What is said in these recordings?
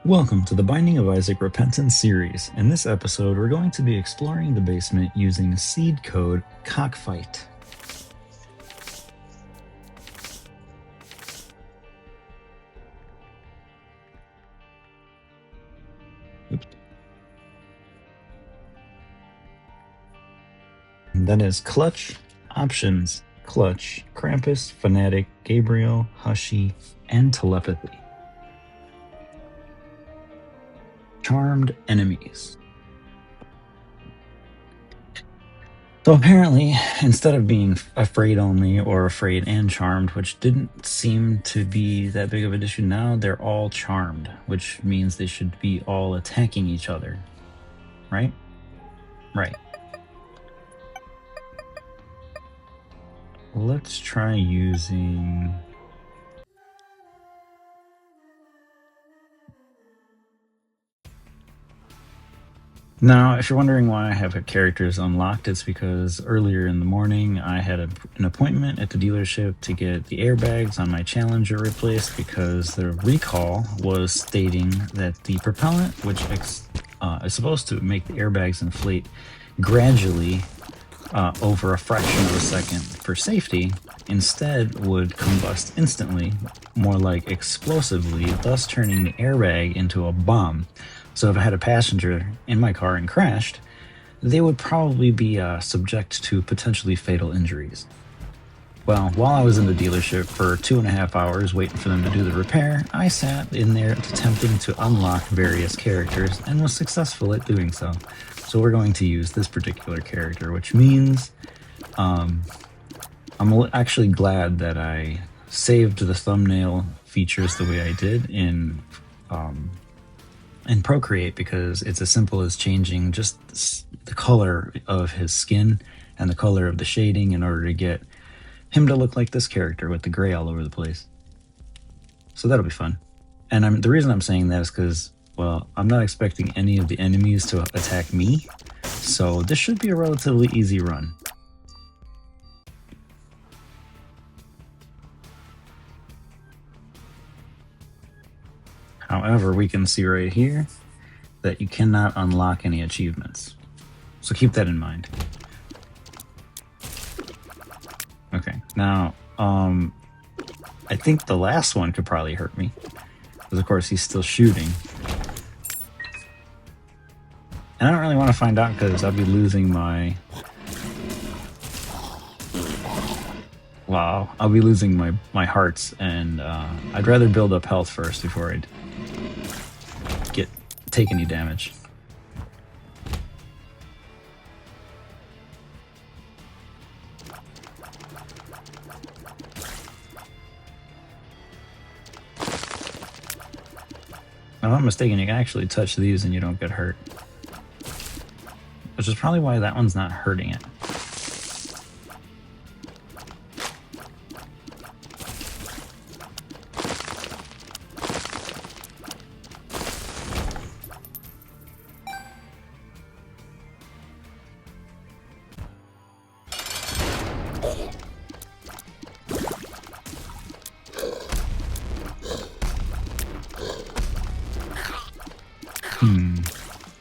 Welcome to the Binding of Isaac Repentance series. In this episode, we're going to be exploring the basement using seed code Cockfight. Oops. And that is Clutch, Options, Clutch, Krampus, Fanatic, Gabriel, Hushy, and Telepathy. Charmed enemies. So apparently, instead of being afraid only or afraid and charmed, which didn't seem to be that big of an issue, now they're all charmed, which means they should be all attacking each other. Right? Right. Let's try using... Now, if you're wondering why I have characters unlocked, it's because earlier in the morning I had an appointment at the dealership to get the airbags on my Challenger replaced because the recall was stating that the propellant, which is supposed to make the airbags inflate gradually over a fraction of a second for safety, instead would combust instantly, more like explosively, thus turning the airbag into a bomb. So if I had a passenger in my car and crashed, they would probably be subject to potentially fatal injuries. Well, while I was in the dealership for 2.5 hours waiting for them to do the repair, I sat in there attempting to unlock various characters and was successful at doing so. So we're going to use this particular character, which means I'm actually glad that I saved the thumbnail features the way I did in Procreate, because it's as simple as changing just the color of his skin and the color of the shading in order to get him to look like this character with the gray all over the place. So that'll be fun. And the reason I'm saying that is because, well, I'm not expecting any of the enemies to attack me, so this should be a relatively easy run. However, we can see right here that you cannot unlock any achievements. So keep that in mind. Okay, now, I think the last one could probably hurt me. Because of course he's still shooting. And I don't really want to find out because I'll be losing my... Wow, I'll be losing my hearts, and I'd rather build up health first before I take any damage. If I'm not mistaken, you can actually touch these and you don't get hurt. Which is probably why that one's not hurting it.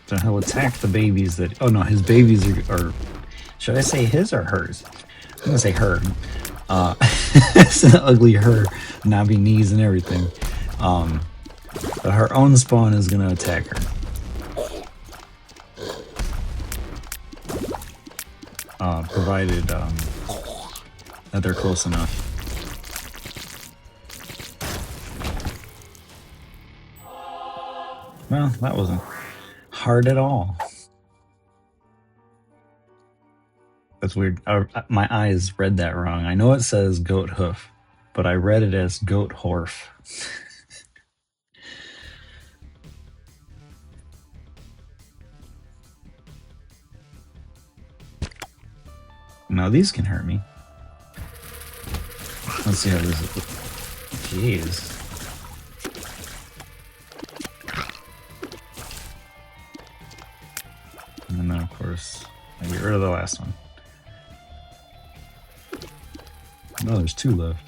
So he'll attack the babies that... Oh no, his babies are... Should I say his or hers? I'm gonna say her. It's an ugly her, knobby knees and everything. But her own spawn is gonna attack her. Provided that they're close enough. Well, that wasn't hard at all. That's weird. My eyes read that wrong. I know it says goat hoof, but I read it as goat horf. Now these can hurt me. Let's see how this is. Jeez. And then, of course, I get rid of the last one. No, there's 2 left.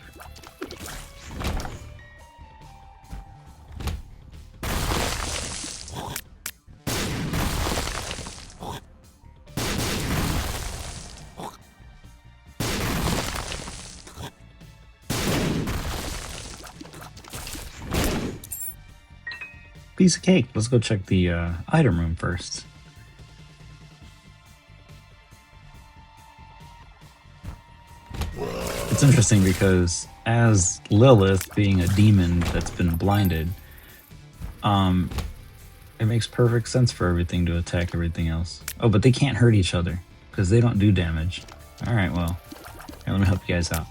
piece of cake. Let's go check the item room first. It's interesting because as Lilith being a demon that's been blinded, it makes perfect sense for everything to attack everything else. Oh, but they can't hurt each other because they don't do damage. Alright, well, here, let me help you guys out.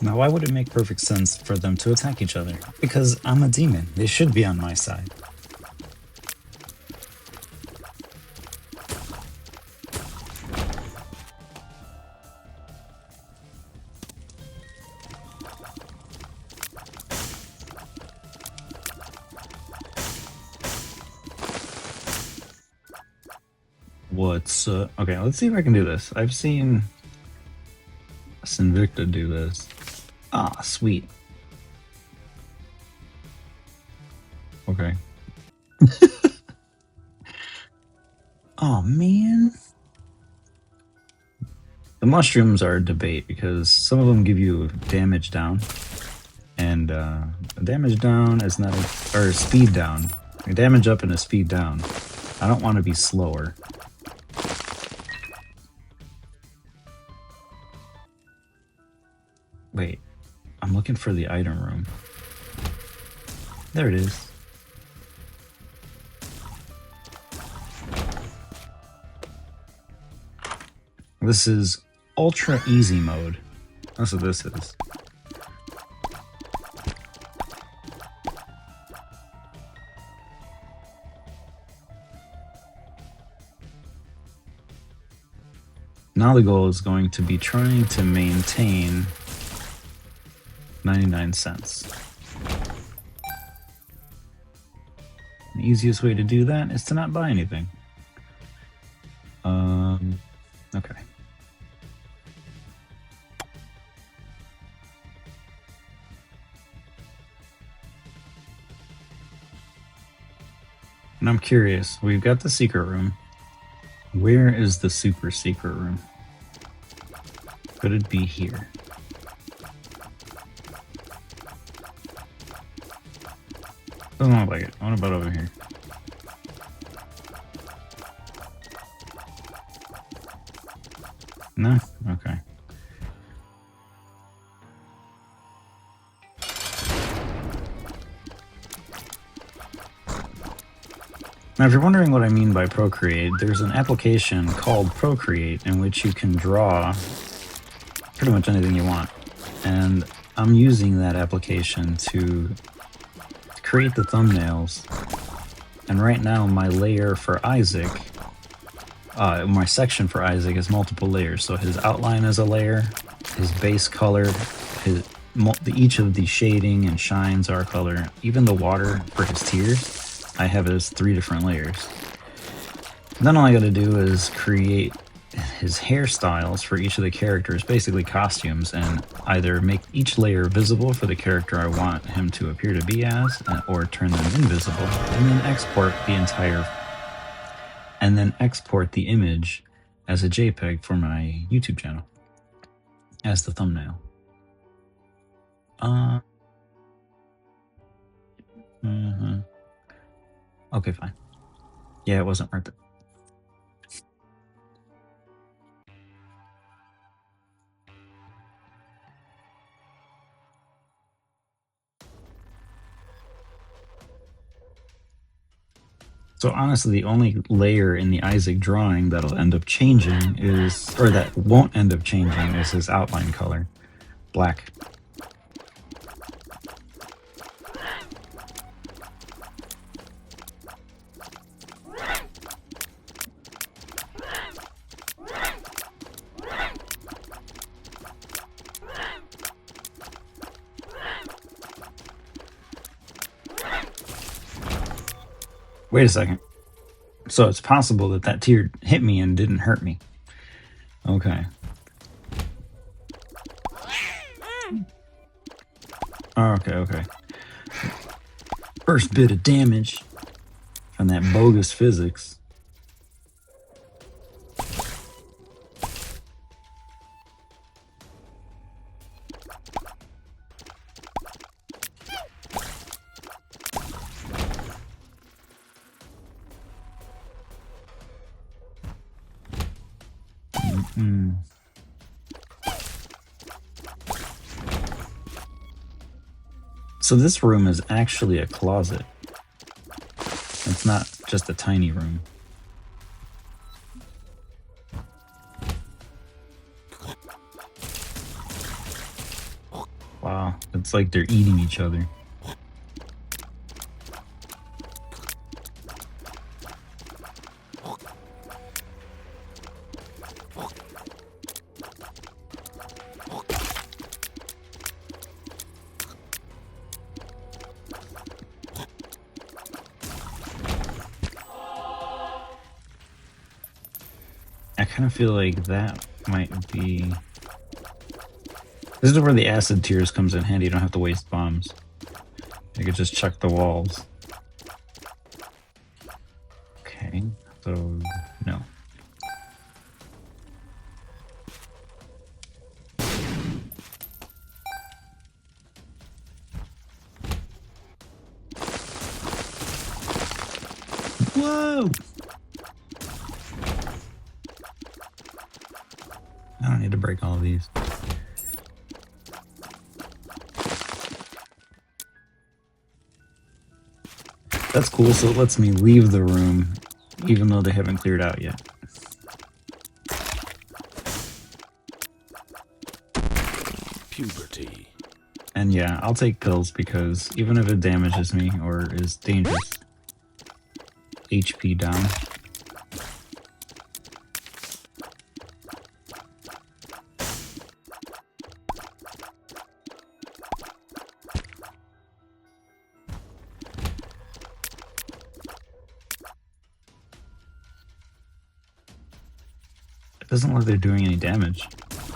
Now, why would it make perfect sense for them to attack each other? Because I'm a demon. They should be on my side. Okay, let's see if I can do this. I've seen Sinvicta do this. Ah, sweet. Okay. Oh, man. The mushrooms are a debate because some of them give you damage down. And damage down is not or speed down. A damage up and a speed down. I don't want to be slower. Wait, I'm looking for the item room. There it is. This is ultra easy mode. That's what this is. Now the goal is going to be trying to maintain 99 cents. The easiest way to do that is to not buy anything. Okay. And I'm curious, we've got the secret room. Where is the super secret room? Could it be here? Doesn't look like it. What about over here? No? Okay. Now, if you're wondering what I mean by Procreate, there's an application called Procreate in which you can draw pretty much anything you want. And I'm using that application to create the thumbnails. And right now, my layer for Isaac, my section for Isaac is multiple layers. So his outline is a layer, his base color, each of the shading and shines are a color. Even the water for his tears, I have it as 3 different layers. Then all I gotta do is create his hairstyles for each of the characters, basically costumes, and either make each layer visible for the character I want him to appear to be as, or turn them invisible, and then export the image as a JPEG for my YouTube channel as the thumbnail. Okay, fine. Yeah, it wasn't worth it. So honestly, the only layer in the Isaac drawing that'll end up changing is, or that won't end up changing, is his outline color, black. Wait a second. So it's possible that that tear hit me and didn't hurt me. Okay. Okay. First bit of damage from that bogus physics. So this room is actually a closet. It's not just a tiny room. Wow, it's like they're eating each other. I kind of feel like that might be... This is where the acid tears comes in handy. You don't have to waste bombs. You could just chuck the walls. Okay, so no. Whoa! I don't need to break all of these. That's cool, so it lets me leave the room, even though they haven't cleared out yet. Puberty. And yeah, I'll take pills because even if it damages me or is dangerous, HP down. It doesn't look like they're doing any damage.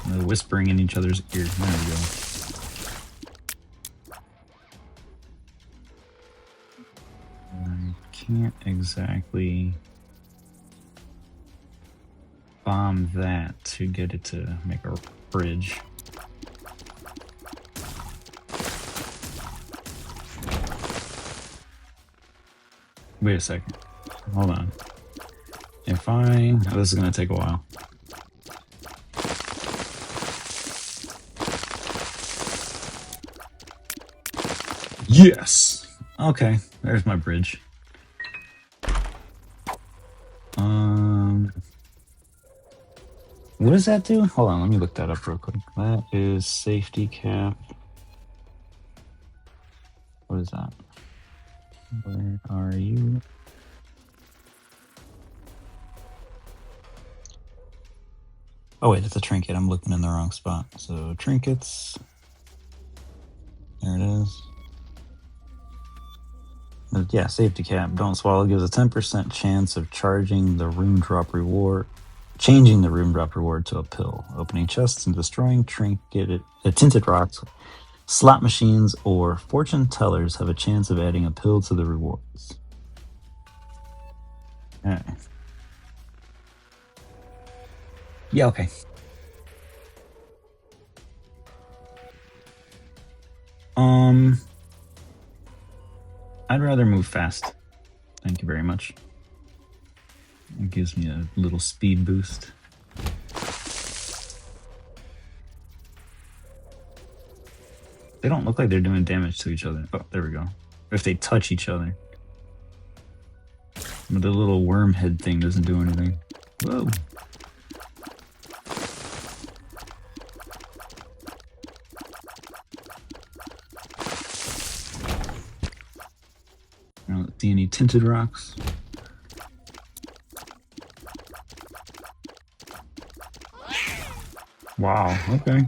They're whispering in each other's ear. There we go. I can't exactly bomb that to get it to make a bridge. Wait a second. Hold on. If I... Oh, this is going to take a while. Yes! Okay, there's my bridge. What does that do? Hold on, let me look that up real quick. That is safety cap. What is that? Where are you? Oh wait, it's a trinket. I'm looking in the wrong spot. So trinkets. There it is. But yeah, safety cap. Don't swallow gives a 10% chance of charging the room drop reward. Changing the room drop reward to a pill. Opening chests and destroying tinted rocks. Slot machines or fortune tellers have a chance of adding a pill to the rewards. Alright. Yeah, okay. I'd rather move fast. Thank you very much. It gives me a little speed boost. They don't look like they're doing damage to each other. Oh, there we go. If they touch each other. But the little worm head thing doesn't do anything. Whoa. I don't see any tinted rocks. Wow, okay.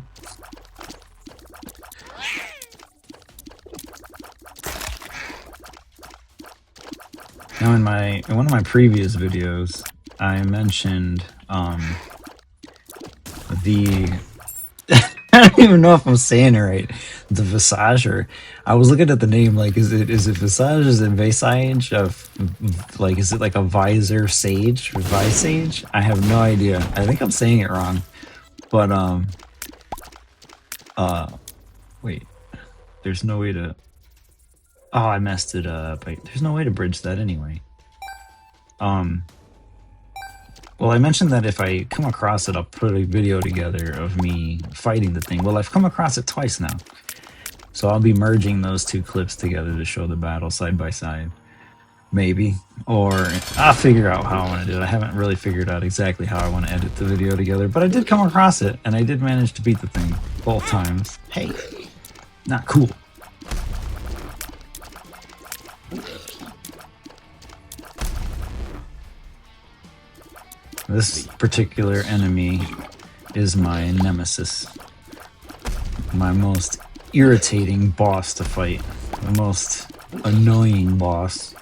Now in one of my previous videos, I mentioned the I don't even know if I'm saying it right. The Visager. I was looking at the name like is it Visage? Is it Visage of like is it like a visor sage or visage? I have no idea. I think I'm saying it wrong. But wait. There's no way to... Oh, I messed it up. Wait, there's no way to bridge that anyway. Well, I mentioned that if I come across it, I'll put a video together of me fighting the thing. Well, I've come across it twice now. So I'll be merging those two clips together to show the battle side by side. Maybe. Or I'll figure out how I want to do it. I haven't really figured out exactly how I want to edit the video together, but I did come across it, and I did manage to beat the thing both times. Hey, not cool. This particular enemy is my nemesis. My most irritating boss to fight. The most annoying boss.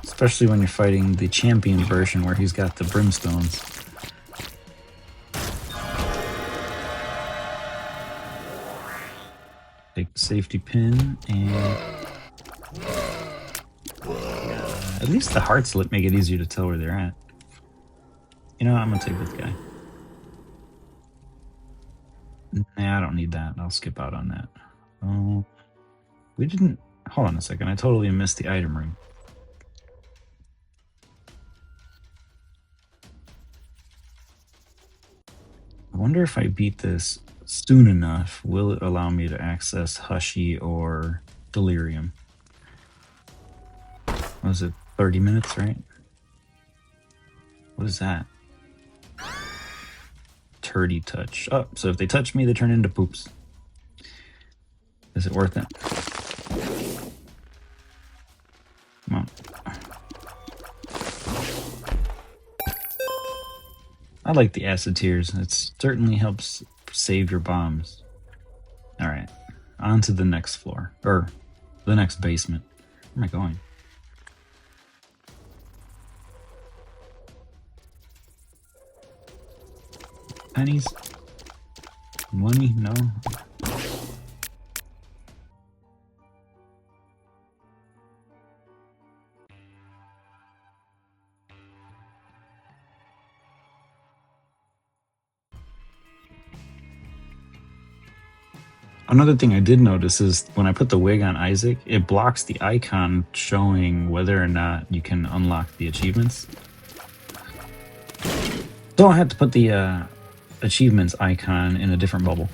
Especially when you're fighting the champion version where he's got the brimstones. Take the safety pin and... at least the hearts make it easier to tell where they're at. You know what? I'm gonna take this guy. Nah, I don't need that. I'll skip out on that. Oh, we didn't... hold on a second. I totally missed the item room. I wonder if I beat this soon enough, will it allow me to access Hushy or Delirium? Was it 30 minutes, right? What is that? Turdy touch. Oh, so if they touch me, they turn into poops. Is it worth it? Come on. I like the acid tears. It certainly helps save your bombs. Alright. On to the next floor. Or the next basement. Where am I going? Pennies? Money? No. Another thing I did notice is when I put the wig on Isaac, it blocks the icon showing whether or not you can unlock the achievements. So I had to put the achievements icon in a different bubble.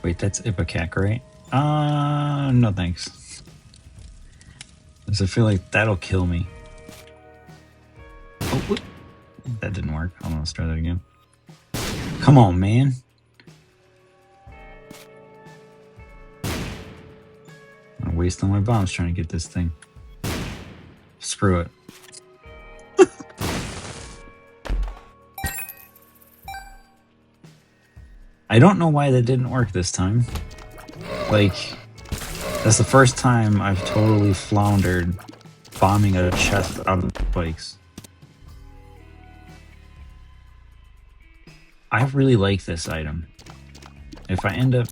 Wait, that's Ipecac, right? No thanks. Because I feel like that'll kill me. Oh, whoop. That didn't work. Hold on, let's try that again. Come on, man. I'm wasting my bombs trying to get this thing. Screw it. I don't know why that didn't work this time. Like, that's the first time I've totally floundered bombing a chest out of spikes. I really like this item. If I end up...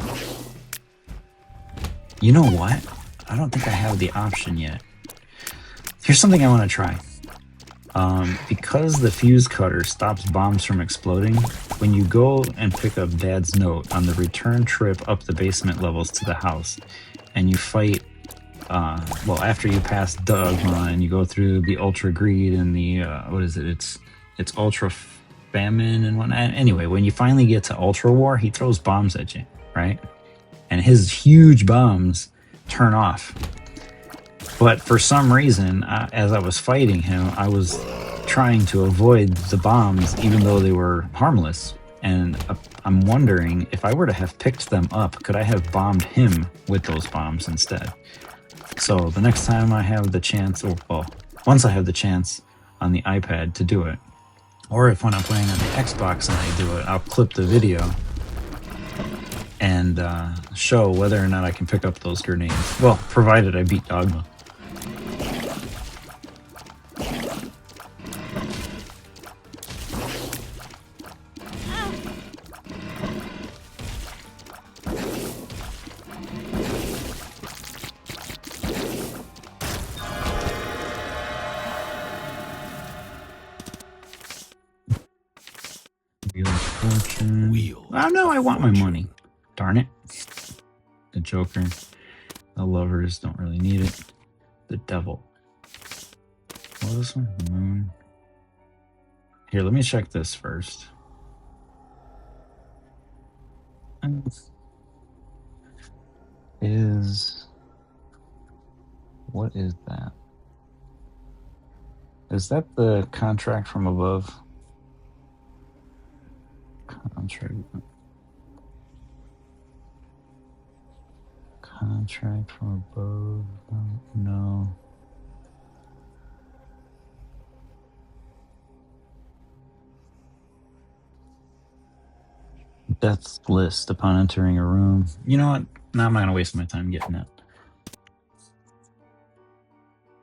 You know what? I don't think I have the option yet. Here's something I want to try. Because the fuse cutter stops bombs from exploding, when you go and pick up Dad's note on the return trip up the basement levels to the house, and you fight, well, after you pass Dogma and you go through the Ultra Greed and the, what is it? It's Ultra Famine and whatnot. Anyway, when you finally get to Ultra War, he throws bombs at you, right? And his huge bombs turn off. But for some reason, as I was fighting him, I was trying to avoid the bombs, even though they were harmless. And I'm wondering, if I were to have picked them up, could I have bombed him with those bombs instead? So the next time I have the chance, or well, once I have the chance on the iPad to do it, or if when I'm playing on the Xbox and I do it, I'll clip the video and show whether or not I can pick up those grenades. Well, provided I beat Dogma. no, I want my money. Darn it. The Joker. The lovers don't really need it. The devil. What was this one? The moon. Here, let me check this first. What is that? Is that the contract from above? Contract from above? No. Death's list upon entering a room. You know what? Now I'm not gonna waste my time getting that.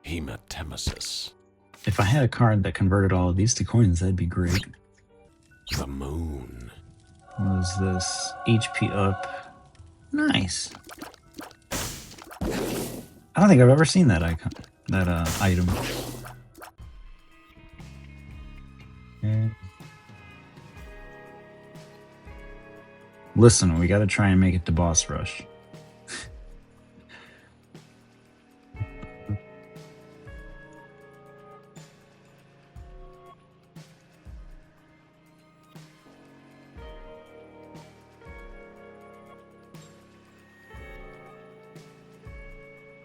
Hematemesis. If I had a card that converted all of these to coins, that'd be great. The moon. What is this? HP up. Nice. I don't think I've ever seen that icon, that item. Okay. Listen, we gotta try and make it to boss rush.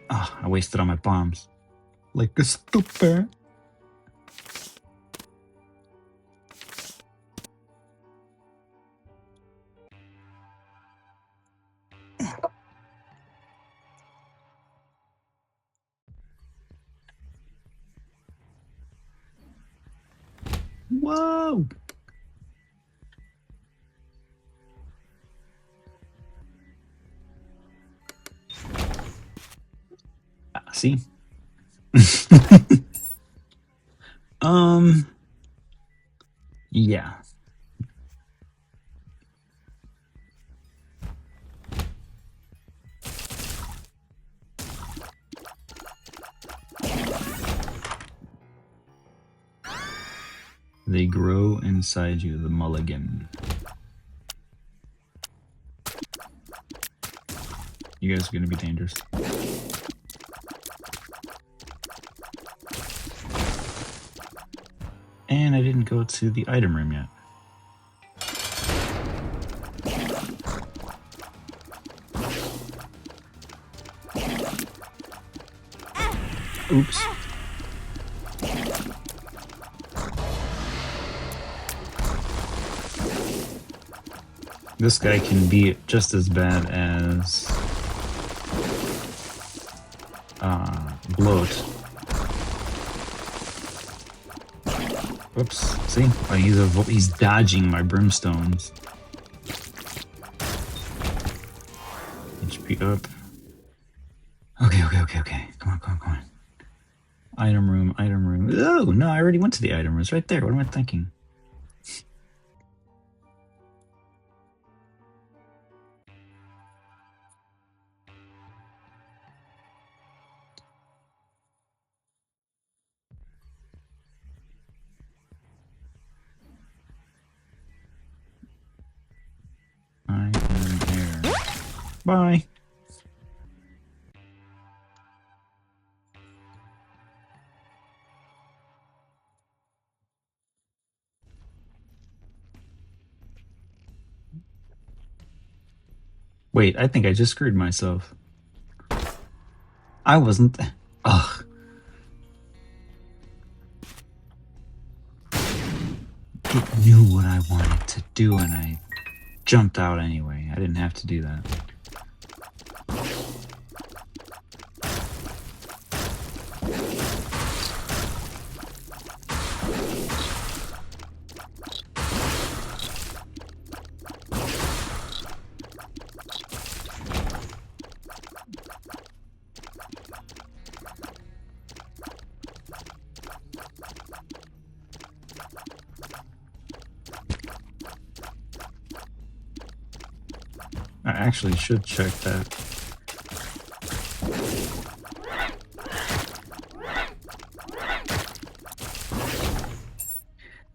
Ah, I wasted all my bombs. Like a stupid. Whoa! See? Yeah. They grow inside you, the mulligan. You guys are gonna be dangerous. And I didn't go to the item room yet. Oops. This guy can be just as bad as Bloat. Oops. See? He's dodging my brimstones. HP up. Okay. Come on. Item room. Oh, no, I already went to the item room. It's right there. What am I thinking? I am there. Bye. Wait, I think I just screwed myself. I wasn't. Ugh. It knew what I wanted to do and I jumped out anyway. I didn't have to do that. I actually should check that.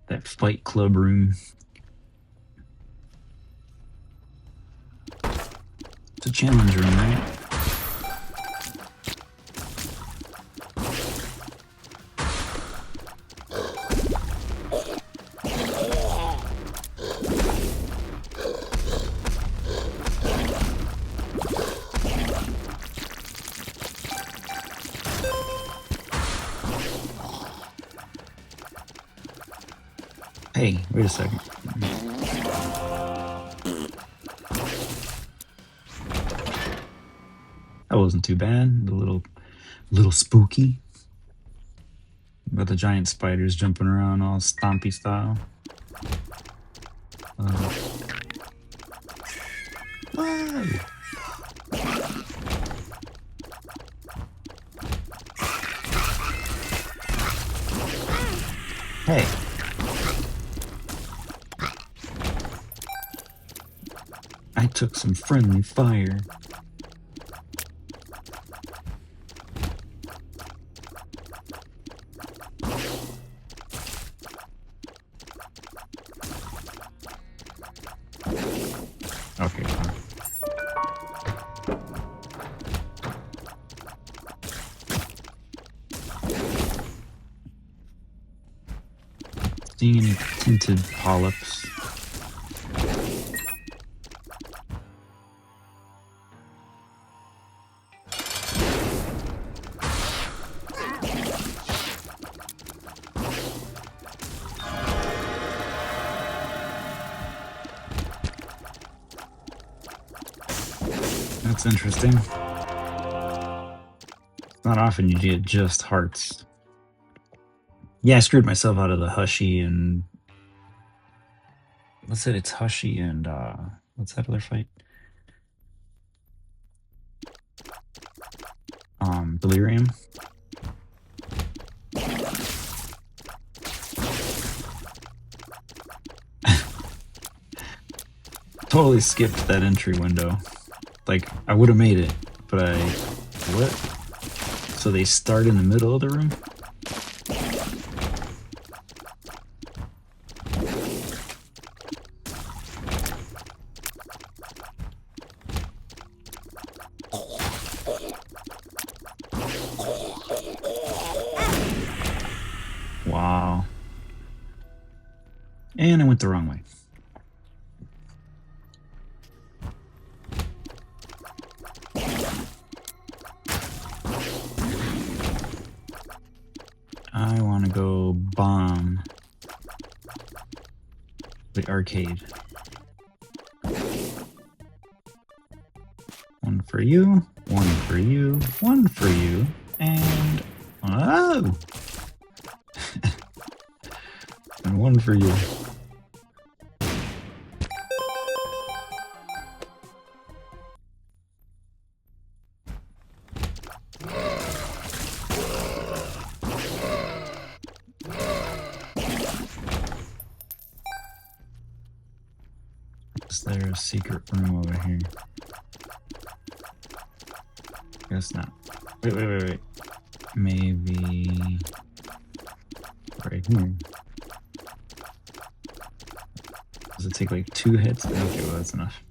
That Fight Club room. It's a challenge room, right? Hey, wait a second. That wasn't too bad. A little spooky. But the giant spiders jumping around all stompy style. Whoa. Hey. I took some friendly fire. Okay, fine. Seeing any tinted polyps? That's interesting. Not often you get just hearts. Yeah, I screwed myself out of the Hushy and... What's it? It's Hushy and, what's that other fight? Delirium. Totally skipped that entry window. Like, I would have made it, but I... What? So they start in the middle of the room? Wow. And I went the wrong way. I want to go bomb the arcade. One for you, one for you, one for you, and... Oh! And one for you. Is there a secret room over here? Guess not. Wait. Maybe... right here. Does it take like 2 hits? Okay, well that's enough.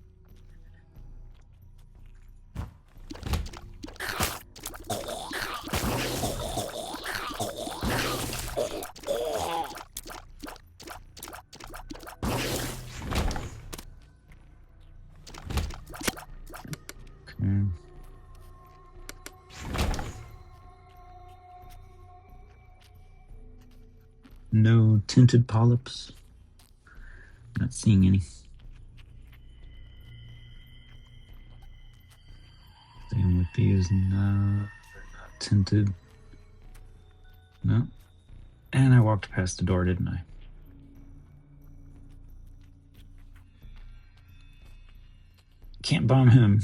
Okay. No tinted polyps. Not seeing any. Same with these. No, they're not tinted. No. And I walked past the door, didn't I? Can't bomb him.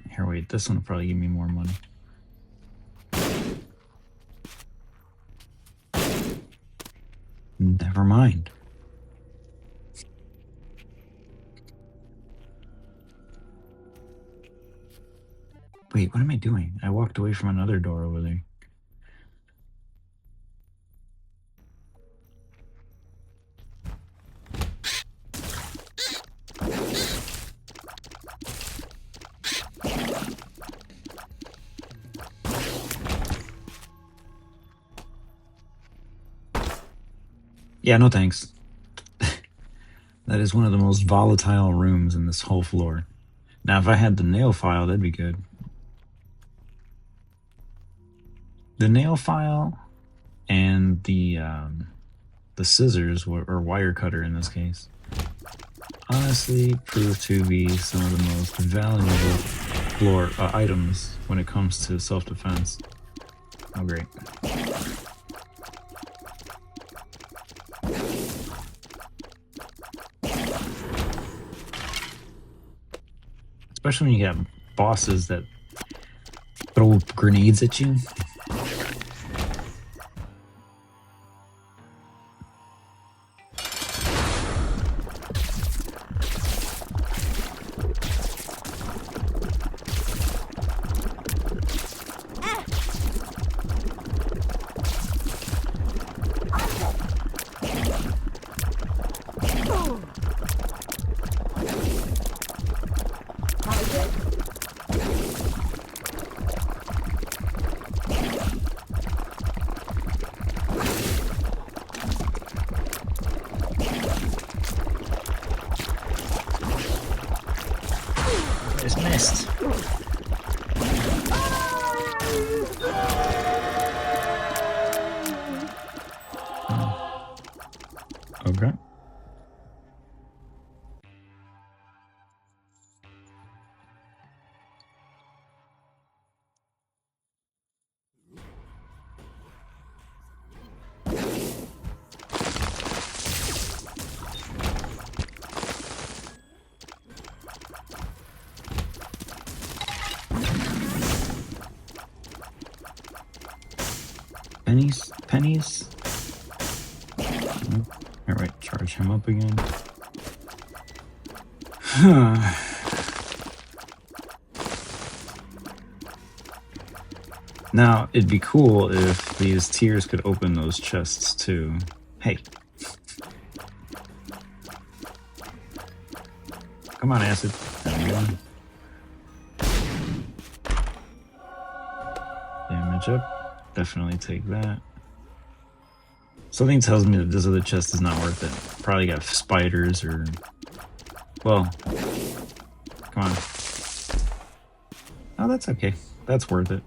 Here, wait. This one will probably give me more money. Never mind. Wait, what am I doing? I walked away from another door over there. Yeah, no thanks. That is one of the most volatile rooms in this whole floor. Now, if I had the nail file, that'd be good. The nail file and the scissors, or wire cutter in this case, honestly prove to be some of the most valuable floor items when it comes to self-defense. Oh, great. Especially when you got bosses that throw grenades at you. Just missed. Okay. Pennies. All right, charge him up again. Now, it'd be cool if these tiers could open those chests too. Hey. Come on, acid. There we go. Damage up. Definitely take that. Something tells me that this other chest is not worth it. Probably got spiders or... Well... Come on. Oh, that's okay. That's worth it.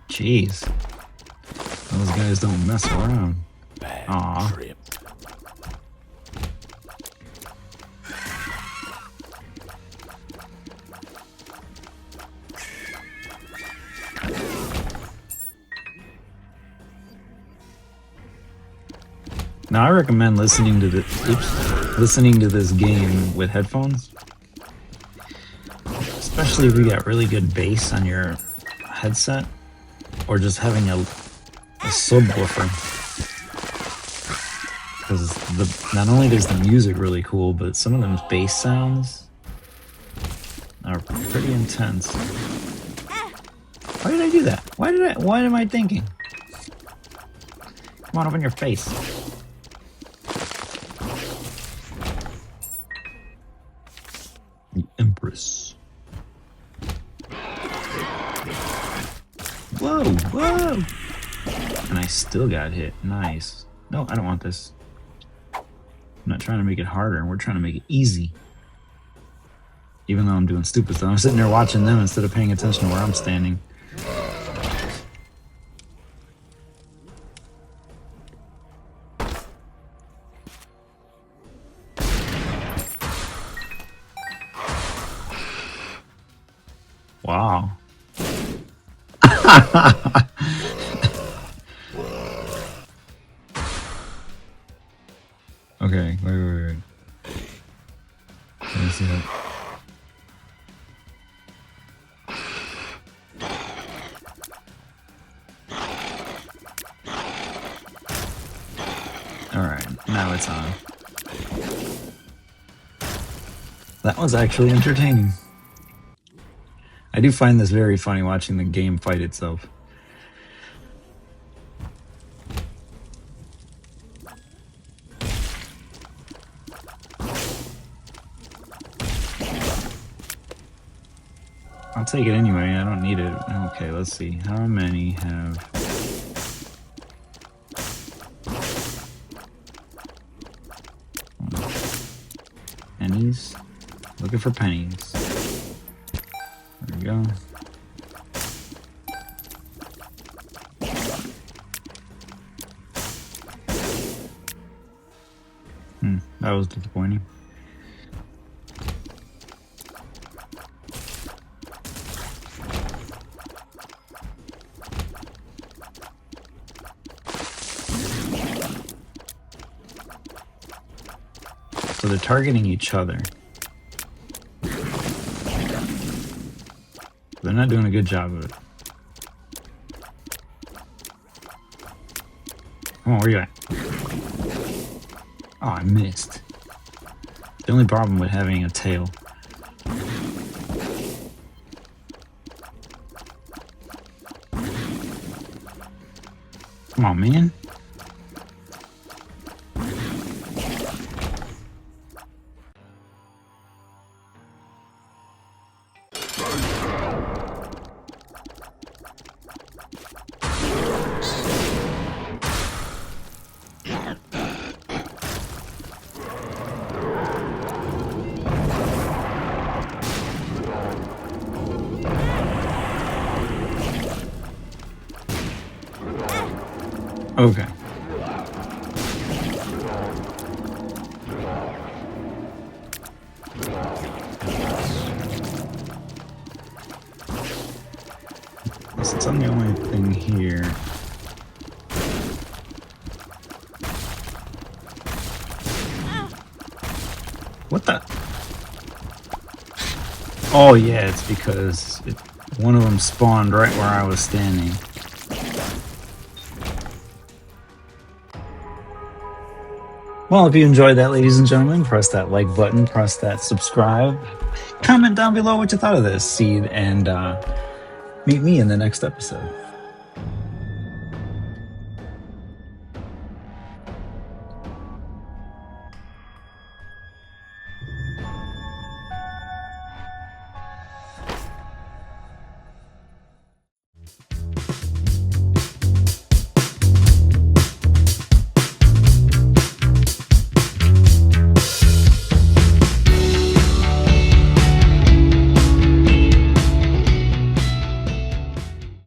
Jeez. Those guys don't mess around. Aw. Trip. Now I recommend listening to this game with headphones, especially if you got really good bass on your headset, or just having a subwoofer. Because not only is the music really cool, but some of them bass sounds are pretty intense. Why did I do that? What am I thinking? Come on, open your face. The Empress. Whoa, whoa! And I still got hit. Nice. No, I don't want this. I'm not trying to make it harder. We're trying to make it easy. Even though I'm doing stupid stuff. I'm sitting there watching them instead of paying attention to where I'm standing. Wow. Okay, wait. Let me see that. Alright, now it's on. That was actually entertaining. I do find this very funny watching the game fight itself. I'll take it anyway. I don't need it. Okay, let's see. How many have... pennies? Looking for pennies. There we go. That was disappointing. So they're targeting each other. They're not doing a good job of it. Come on, where you at? Oh, I missed. The only problem with having a tail. Come on, man. Okay. Since I'm the only thing here. What the? Oh yeah, it's because one of them spawned right where I was standing. Well, if you enjoyed that, ladies and gentlemen, press that like button, press that subscribe, comment down below what you thought of this seed, and meet me in the next episode.